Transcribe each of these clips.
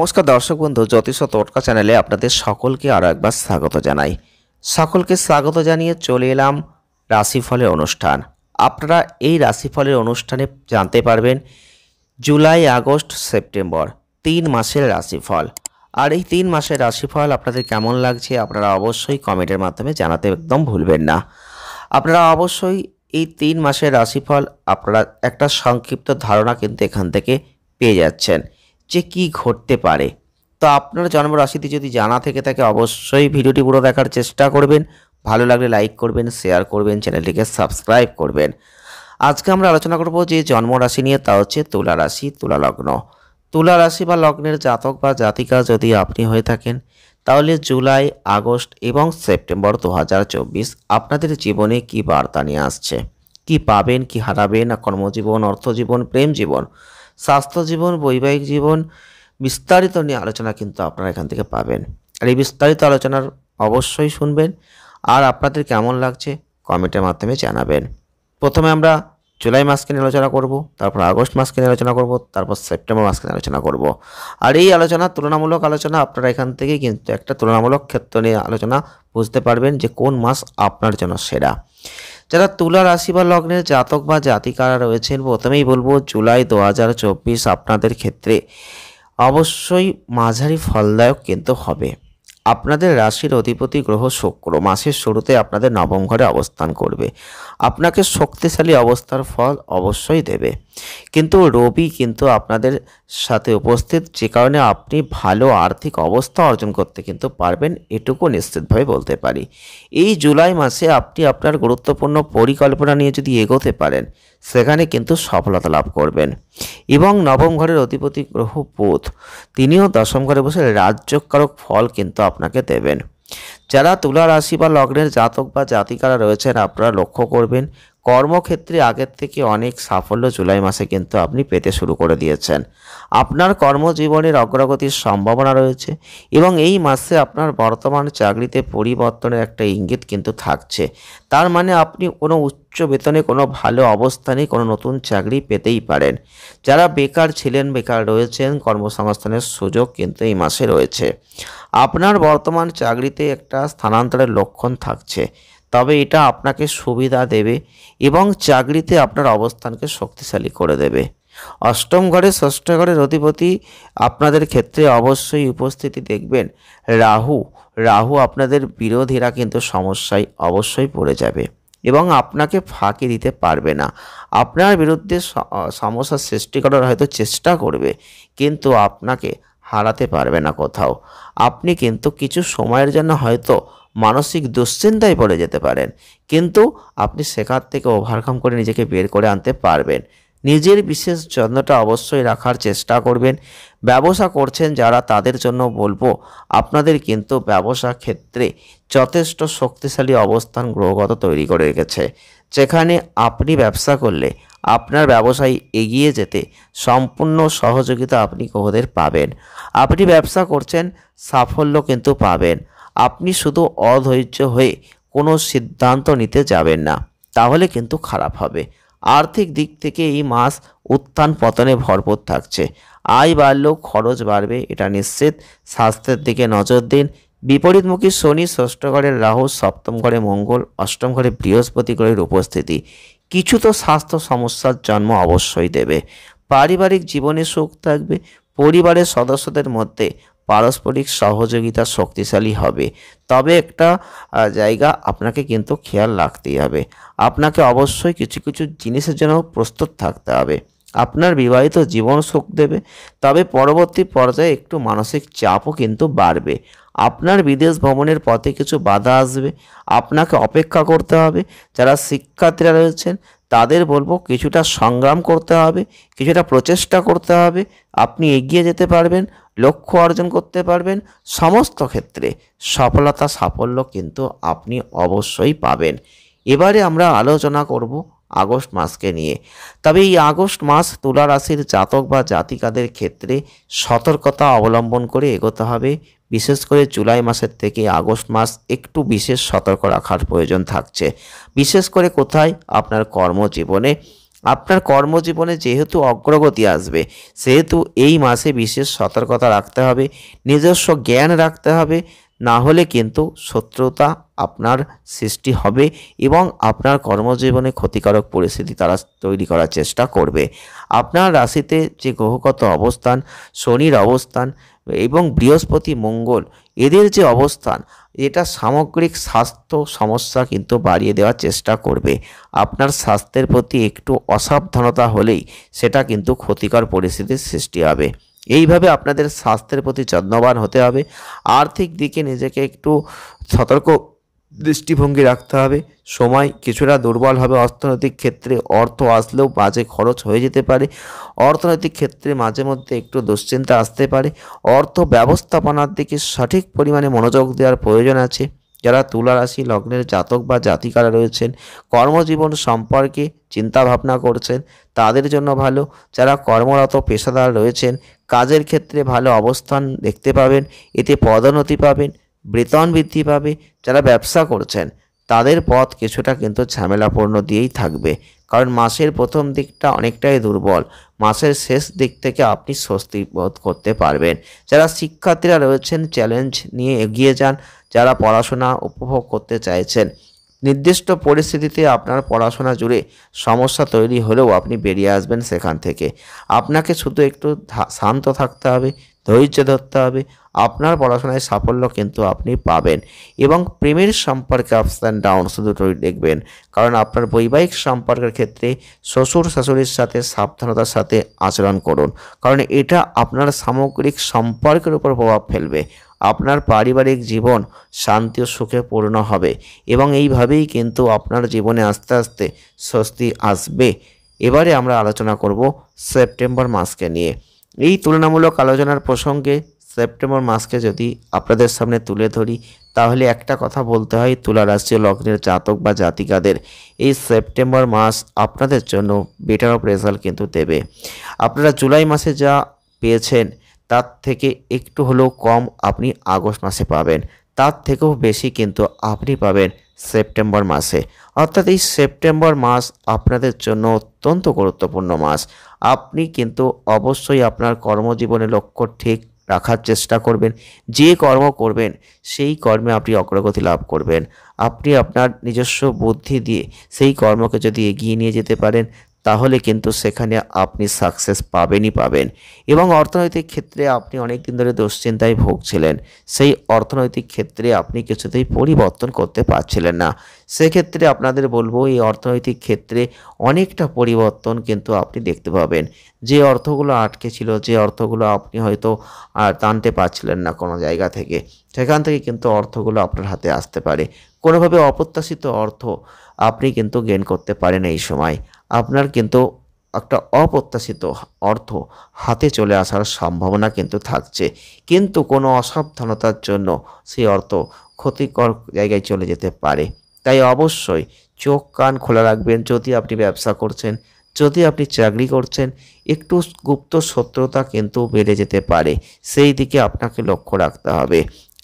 নমস্কার দর্শক বন্ধু, জ্যোতিষ টোটকা চ্যানেলে আপনাদের সকলকে আরও একবার স্বাগত জানাই। সকলকে স্বাগত জানিয়ে চলে এলাম রাশিফলের অনুষ্ঠান। আপনারা এই রাশিফলের অনুষ্ঠানে জানতে পারবেন জুলাই, আগস্ট, সেপ্টেম্বর 3 মাসের রাশিফল। আর এই 3 মাসের রাশিফল আপনাদের কেমন লাগছে আপনারা অবশ্যই কমেন্টের মাধ্যমে জানাতে একদম ভুলবেন না। আপনারা অবশ্যই এই 3 মাসের রাশিফল আপনারা একটা সংক্ষিপ্ত ধারণা কিন্তু এখান থেকে পেয়ে যাচ্ছেন যে কি ঘটতে পারে। তো আপনার জন্মরাশিটি যদি জানা থেকে থাকে অবশ্যই ভিডিওটি পুরো দেখার চেষ্টা করবেন। ভালো লাগলে লাইক করবেন, শেয়ার করবেন, চ্যানেলটিকে সাবস্ক্রাইব করবেন। আজকে আমরা আলোচনা করব যে জন্মরাশি নিয়ে, তা হচ্ছে তুলা রাশি, তুলা লগ্ন। তুলা রাশি বা লগ্নের জাতক বা জাতিকা যদি আপনি হয়ে থাকেন তাহলে জুলাই, আগস্ট এবং সেপ্টেম্বর 2024 আপনাদের জীবনে কি বার্তা নিয়ে আসছে, কি পাবেন, কি হারাবেন, কর্মজীবন, অর্থজীবন, প্রেম জীবন, স্বাস্থ্য জীবন, বৈবাহিক জীবন, বিস্তারিত নিয়ে আলোচনা কিন্তু আপনারা এখান থেকে পাবেন। আর এই বিস্তারিত আলোচনার অবশ্যই শুনবেন। আর আপনাদের কেমন লাগছে কমেন্টের মাধ্যমে জানাবেন। প্রথমে আমরা জুলাই মাসকে নিয়ে আলোচনা করব, তারপর আগস্ট মাসকে নিয়ে আলোচনা করব, তারপর সেপ্টেম্বর মাসকে নিয়ে আলোচনা করব। আর এই আলোচনা তুলনামূলক আলোচনা, আপনারা এখান থেকে কিন্তু একটা তুলনামূলক ক্ষেত্র নিয়ে আলোচনা বুঝতে পারবেন যে কোন মাস আপনার জন্য সেরা। যারা তুলা রাশি বা লগ্নের জাতক বা জাতিকারা রয়েছেন, প্রথমেই বলবো জুলাই 2024 আপনাদের ক্ষেত্রে অবশ্যই মাঝারি ফলদায়ক কিন্তু হবে। আপনাদের রাশির অধিপতি গ্রহ শুক্র মাসের শুরুতে আপনাদের নবম ঘরে অবস্থান করবে, আপনাকে শক্তিশালী অবস্থার ফল অবশ্যই দেবে। কিন্তু রবি কিন্তু আপনাদের সাথে উপস্থিত, যে কারণে আপনি ভালো আর্থিক অবস্থা অর্জন করতে কিন্তু পারবেন, এটুকু নিশ্চিতভাবে বলতে পারি। এই জুলাই মাসে আপনি আপনার গুরুত্বপূর্ণ পরিকল্পনা নিয়ে যদি এগোতে পারেন সেখানে কিন্তু সফলতা লাভ করবেন। এবং নবম ঘরের অধিপতি গ্রহ বুধ, তিনিও দশম ঘরে বসে রাজ্যকারক ফল কিন্তু আপনাকে দেবেন। যারা তুলা রাশি বা লগ্নের জাতক বা জাতিকারা রয়েছেন আপনারা লক্ষ্য করবেন কর্মক্ষেত্রে আগের থেকে অনেক সাফল্য জুলাই মাসে কিন্তু আপনি পেতে শুরু করে দিয়েছেন। আপনার কর্মজীবনের অগ্রগতির সম্ভাবনা রয়েছে এবং এই মাসে আপনার বর্তমান চাকরিতে পরিবর্তনের একটা ইঙ্গিত কিন্তু থাকছে। তার মানে আপনি কোনো উচ্চ বেতনে, কোনো ভালো অবস্থানে কোনো নতুন চাকরি পেতেই পারেন। যারা বেকার ছিলেন, বেকার রয়েছেন, কর্মসংস্থানের সুযোগ কিন্তু এই মাসে রয়েছে। আপনার বর্তমান চাকরিতে একটা স্থানান্তরের লক্ষণ থাকছে, তবে এটা আপনাকে সুবিধা দেবে এবং চাকরিতে আপনার অবস্থানকে শক্তিশালী করে দেবে। অষ্টম ঘরে ষষ্ঠ ঘরের অধিপতি আপনাদের ক্ষেত্রে অবশ্যই উপস্থিতি দেখবেন রাহু আপনাদের বিরোধীরা কিন্তু সমস্যায় অবশ্যই পড়ে যাবে এবং আপনাকে ফাঁকি দিতে পারবে না। আপনার বিরুদ্ধে সমস্যার সৃষ্টি করার হয়তো চেষ্টা করবে, কিন্তু আপনাকে হারাতে পারবে না কোথাও। আপনি কিন্তু কিছু সময়ের জন্য হয়তো মানসিক দুশ্চিন্তায় পড়ে যেতে পারেন, কিন্তু আপনি সেখান থেকে ওভারকাম করে নিজেকে বের করে আনতে পারবেন। নিজের বিশেষ যত্নটা অবশ্যই রাখার চেষ্টা করবেন। ব্যবসা করছেন যারা, তাদের জন্য বলবো আপনাদের কিন্তু ব্যবসা ক্ষেত্রে যথেষ্ট শক্তিশালী অবস্থান গ্রহগত তৈরি করে রেখেছে, যেখানে আপনি ব্যবসা করলে আপনার ব্যবসায় এগিয়ে যেতে সম্পূর্ণ সহযোগিতা আপনি গ্রহদের পাবেন। আপনি ব্যবসা করছেন, সাফল্য কিন্তু পাবেন। আপনি শুধু অধৈর্য হয়ে কোনো সিদ্ধান্ত নিতে যাবেন না, তাহলে কিন্তু খারাপ হবে। আর্থিক দিক থেকে এই মাস উত্থান পতনে ভরপুর থাকছে। আয় বাড়লেও খরচ বাড়বে, এটা নিশ্চিত। স্বাস্থ্যের দিকে নজর দিন। বিপরীতমুখী শনি, ষষ্ঠ ঘরের রাহু, সপ্তম ঘরে মঙ্গল, অষ্টম ঘরে বৃহস্পতি গ্রহের উপস্থিতি কিছু তো স্বাস্থ্য সমস্যার জন্ম অবশ্যই দেবে। পারিবারিক জীবনে সুখ থাকবে। পরিবারের সদস্যদের মধ্যে পারস্পরিক সহযোগিতা শক্তিশালী হবে। তবে একটা জায়গা আপনাকে কিন্তু খেয়াল রাখতেই হবে, আপনাকে অবশ্যই কিছু কিছু জিনিসের জন্য প্রস্তুত থাকতে হবে। আপনার বিবাহিত জীবন সুখ দেবে, তবে পরবর্তী পর্যায়ে একটু মানসিক চাপও কিন্তু বাড়বে। আপনার বিদেশ ভ্রমণের পথে কিছু বাধা আসবে, আপনাকে অপেক্ষা করতে হবে। যারা শিক্ষার্থীরা রয়েছেন তাদের বলবো কিছুটা সংগ্রাম করতে হবে, কিছুটা প্রচেষ্টা করতে হবে। আপনি এগিয়ে যেতে পারবেন, লক্ষ্য অর্জন করতে পারবেন। সমস্ত ক্ষেত্রে সফলতা, সাফল্য কিন্তু আপনি অবশ্যই পাবেন। এবারে আমরা আলোচনা করব আগস্ট মাসকে নিয়ে। তবে এই আগস্ট মাস তুলা রাশির জাতক বা জাতিকাদের ক্ষেত্রে সতর্কতা অবলম্বন করে এগোতে হবে। বিশেষ করে জুলাই মাসের থেকে আগস্ট মাস একটু বিশেষ সতর্ক রাখার প্রয়োজন থাকছে। বিশেষ করে কোথায়? আপনার কর্মজীবনে। আপনার কর্মজীবনে যেহেতু অগ্রগতি আসবে, সেহেতু এই মাসে বিশেষ সতর্কতা রাখতে হবে, নিজস্ব জ্ঞান রাখতে হবে, না হলে কিন্তু শত্রুতা আপনার সৃষ্টি হবে এবং আপনার কর্মজীবনে ক্ষতিকারক পরিস্থিতি তারা তৈরি করার চেষ্টা করবে। আপনার রাশিতে যে গ্রহগত অবস্থান, শনির অবস্থান এবং বৃহস্পতি মঙ্গল এদের যে অবস্থান, এটা সামগ্রিক স্বাস্থ্য সমস্যা কিন্তু বাড়িয়ে দেওয়ার চেষ্টা করবে। আপনার স্বাস্থ্যের প্রতি একটু অসাবধানতা হলেই সেটা কিন্তু ক্ষতিকর পরিস্থিতির সৃষ্টি হবে। এইভাবে আপনাদের স্বাস্থ্যের প্রতি যত্নবান হতে হবে। আর্থিক দিকে নিজেকে একটু সতর্ক দৃষ্টিভঙ্গি রাখতে হবে। সময় কিছুটা দুর্বল হবে অর্থনৈতিক ক্ষেত্রে, অর্থ আসলেও বাজে খরচ হয়ে যেতে পারে। অর্থনৈতিক ক্ষেত্রে মাঝে মধ্যে একটু দুশ্চিন্তা আসতে পারে। অর্থ ব্যবস্থাপনার দিকে সঠিক পরিমাণে মনোযোগ দেওয়ার প্রয়োজন আছে। যারা তুলা রাশি লগ্নের জাতক বা জাতিকারা রয়েছেন, কর্মজীবন সম্পর্কে চিন্তা ভাবনা করছেন, তাদের জন্য ভালো। যারা কর্মরত পেশাদার রয়েছেন, কাজের ক্ষেত্রে ভালো অবস্থান দেখতে পাবেন, এতে পদোন্নতি পাবেন, বেতন বৃদ্ধি পাবে। যারা ব্যবসা করছেন তাদের পথ কিছুটা কিন্তু ঝামেলাপূর্ণ দিয়েই থাকবে, কারণ মাসের প্রথম দিকটা অনেকটাই দুর্বল। মাসের শেষ দিক থেকে আপনি স্বস্তি বোধ করতে পারবেন। যারা শিক্ষার্থীরা রয়েছেন, চ্যালেঞ্জ নিয়ে এগিয়ে যান। যারা পড়াশোনা উপভোগ করতে চাইছেন, নির্দিষ্ট পরিস্থিতিতে আপনার পড়াশোনা জুড়ে সমস্যা তৈরি হলেও আপনি বেরিয়ে আসবেন সেখান থেকে। আপনাকে শুধু একটু শান্ত থাকতে হবে, ধৈর্য ধরতে হবে। আপনার পড়াশোনায় সাফল্য কিন্তু আপনি পাবেন। এবং প্রেমের সম্পর্কে আপস অ্যান্ড ডাউন শুধু দেখবেন, কারণ আপনার বৈবাহিক সম্পর্কের ক্ষেত্রে শ্বশুর শাশুড়ির সাথে সাবধানতার সাথে আচরণ করুন, কারণ এটা আপনার সামগ্রিক সম্পর্কের উপর প্রভাব ফেলবে। আপনার পারিবারিক জীবন শান্তি ও সুখে পূর্ণ হবে এবং এইভাবেই কিন্তু আপনার জীবনে আস্তে আস্তে স্বস্তি আসবে। এবারে আমরা আলোচনা করব সেপ্টেম্বর মাসকে নিয়ে। এই তুলনামূলক আলোচনার প্রসঙ্গে সেপ্টেম্বর মাসকে যদি আপনাদের সামনে তুলে ধরি, তাহলে একটা কথা বলতে হয়, তুলা রাশি ও লগ্নের জাতক বা জাতিকাদের এই সেপ্টেম্বর মাস আপনাদের জন্য বেটার অফ রেজাল্ট কিন্তু দেবে। আপনারা জুলাই মাসে যা পেয়েছেন তার থেকে একটু হলেও কম আপনি আগস্ট মাসে পাবেন, তার থেকেও বেশি কিন্তু আপনি পাবেন সেপ্টেম্বর মাসে। অর্থাৎ এই সেপ্টেম্বর মাস আপনাদের জন্য অত্যন্ত গুরুত্বপূর্ণ মাস। আপনি কিন্তু অবশ্যই আপনার কর্মজীবনে লক্ষ্য ঠিক রাখার চেষ্টা করবেন। যে কর্ম করবেন সেই কর্মে আপনি অগ্রগতি লাভ করবেন। আপনি আপনার নিজস্ব বুদ্ধি দিয়ে সেই কর্মকে যদি এগিয়ে নিয়ে যেতে পারেন, তাহলে কিন্তু সেখানে আপনি সাকসেস পাবেনই পাবেন। এবং অর্থনৈতিক ক্ষেত্রে আপনি অনেক দিন ধরে দুশ্চিন্তায় ভুগছিলেন, সেই অর্থনৈতিক ক্ষেত্রে আপনি কিছুতেই পরিবর্তন করতে পারছিলেন না। সেক্ষেত্রে আপনাদের বলবো, এই অর্থনৈতিক ক্ষেত্রে অনেকটা পরিবর্তন কিন্তু আপনি দেখতে পাবেন। যে অর্থগুলো আটকে ছিল, যে অর্থগুলো আপনি হয়তো টানতে পারছিলেন না কোনো জায়গা থেকে, সেখান থেকে কিন্তু অর্থগুলো আপনার হাতে আসতে পারে। কোনোভাবে অপ্রত্যাশিত অর্থ আপনি কিন্তু গেইন করতে পারেন। এই সময় আপনার কিন্তু একটা অপ্রত্যাশিত অর্থ হাতে চলে আসার সম্ভাবনা কিন্তু থাকছে, কিন্তু কোনো অসাবধানতার জন্য সেই অর্থ ক্ষতিকর জায়গায় চলে যেতে পারে। তাই অবশ্যই চোখ কান খোলা রাখবেন। যদি আপনি ব্যবসা করছেন, যদি আপনি চাকরি করছেন, একটু গুপ্ত শত্রুতা কিন্তু বেড়ে যেতে পারে, সেই দিকে আপনাকে লক্ষ্য রাখতে হবে।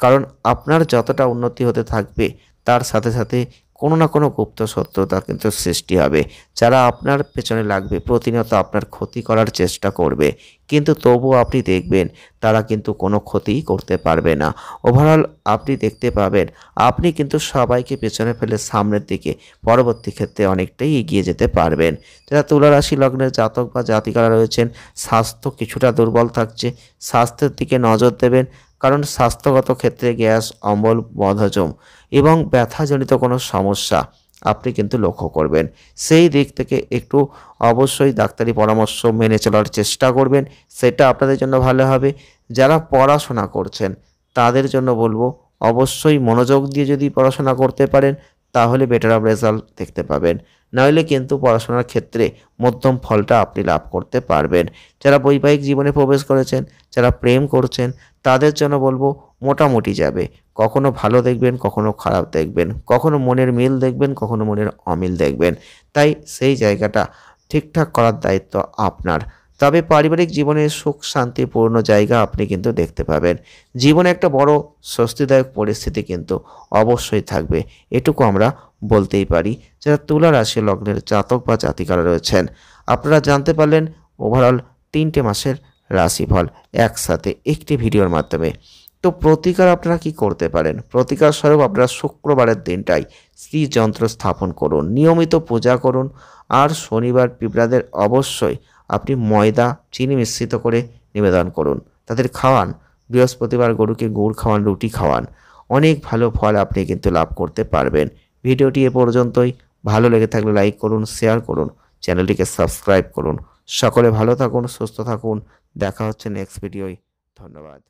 কারণ আপনার যতটা উন্নতি হতে থাকবে, তার সাথে সাথে কোনো না কোনো গুপ্ত শত্রুতা কিন্তু সৃষ্টি হবে, যারা আপনার পেছনে লাগবে, প্রতিনিয়ত আপনার ক্ষতি করার চেষ্টা করবে, কিন্তু তবুও আপনি দেখবেন তারা কিন্তু কোনো ক্ষতিই করতে পারবে না। ওভারঅল আপনি দেখতে পাবেন আপনি কিন্তু সবাইকে পেছনে ফেলে সামনের দিকে পরবর্তী ক্ষেত্রে অনেকটাই এগিয়ে যেতে পারবেন। যারা তুলা রাশি লগ্নের জাতক বা জাতিকারা রয়েছেন, স্বাস্থ্য কিছুটা দুর্বল থাকছে, স্বাস্থ্যের দিকে নজর দেবেন, কারণ স্বাস্থ্যগত ক্ষেত্রে গ্যাস, অম্বল, বদহজম এবং ব্যথাজনিত কোনো সমস্যা আপনি কিন্তু লক্ষ্য করবেন। সেই দিক থেকে একটু অবশ্যই ডাক্তারি পরামর্শ মেনে চলার চেষ্টা করবেন, সেটা আপনাদের জন্য ভালো হবে। যারা পড়াশোনা করছেন তাদের জন্য বলবো, অবশ্যই মনোযোগ দিয়ে যদি পড়াশোনা করতে পারেন, তাহলে বেটার অফ রেজাল্ট দেখতে পাবেন। নইলে কিন্তু পড়াশোনার ক্ষেত্রে মধ্যম ফলটা আপনি লাভ করতে পারবেন। যারা বৈবাহিক জীবনে প্রবেশ করেছেন, যারা প্রেম করছেন, তাদের জন্য বলবো মোটামুটি যাবে। কখনো ভালো দেখবেন, কখনো খারাপ দেখবেন, কখনো মনের মিল দেখবেন, কখনো মনের অমিল দেখবেন। তাই সেই জায়গাটা ঠিকঠাক করার দায়িত্ব আপনার। তবে পারিবারিক জীবনে সুখ শান্তিপূর্ণ জায়গা আপনি কিন্তু দেখতে পাবেন। জীবনে একটা বড় স্বস্তিদায়ক পরিস্থিতি কিন্তু অবশ্যই থাকবে, এটুকু আমরা বলতেই পারি। যারা তুলা রাশি লগ্নের জাতক বা জাতিকারা রয়েছেন, আপনারা জানতে পারলেন ওভারঅল 3টে মাসের রাশিফল একসাথে একটি ভিডিওর মাধ্যমে। তো প্রতিকার আপনারা কি করতে পারেন? প্রতিকার স্বরূপ আপনারা শুক্রবারের দিনটাই শ্রী যন্ত্র স্থাপন করুন, নিয়মিত পূজা করুন। আর শনিবার পিঁপড়াদের অবশ্যই আপনি ময়দা চিনি মিশ্রিত করে নিবেদন করুন, তাদের খাওয়ান। বৃহস্পতিবার গরুকে গুড় খাওয়ান, রুটি খাওয়ান। অনেক ভালো ফল আপনি কিন্তু লাভ করতে পারবেন। ভিডিওটি এ পর্যন্তই। ভালো লেগে থাকলে লাইক করুন, শেয়ার করুন, চ্যানেলটিকে সাবস্ক্রাইব করুন। সকলে ভালো থাকুন, সুস্থ থাকুন। দেখা হচ্ছে নেক্সট ভিডিওয়। ধন্যবাদ।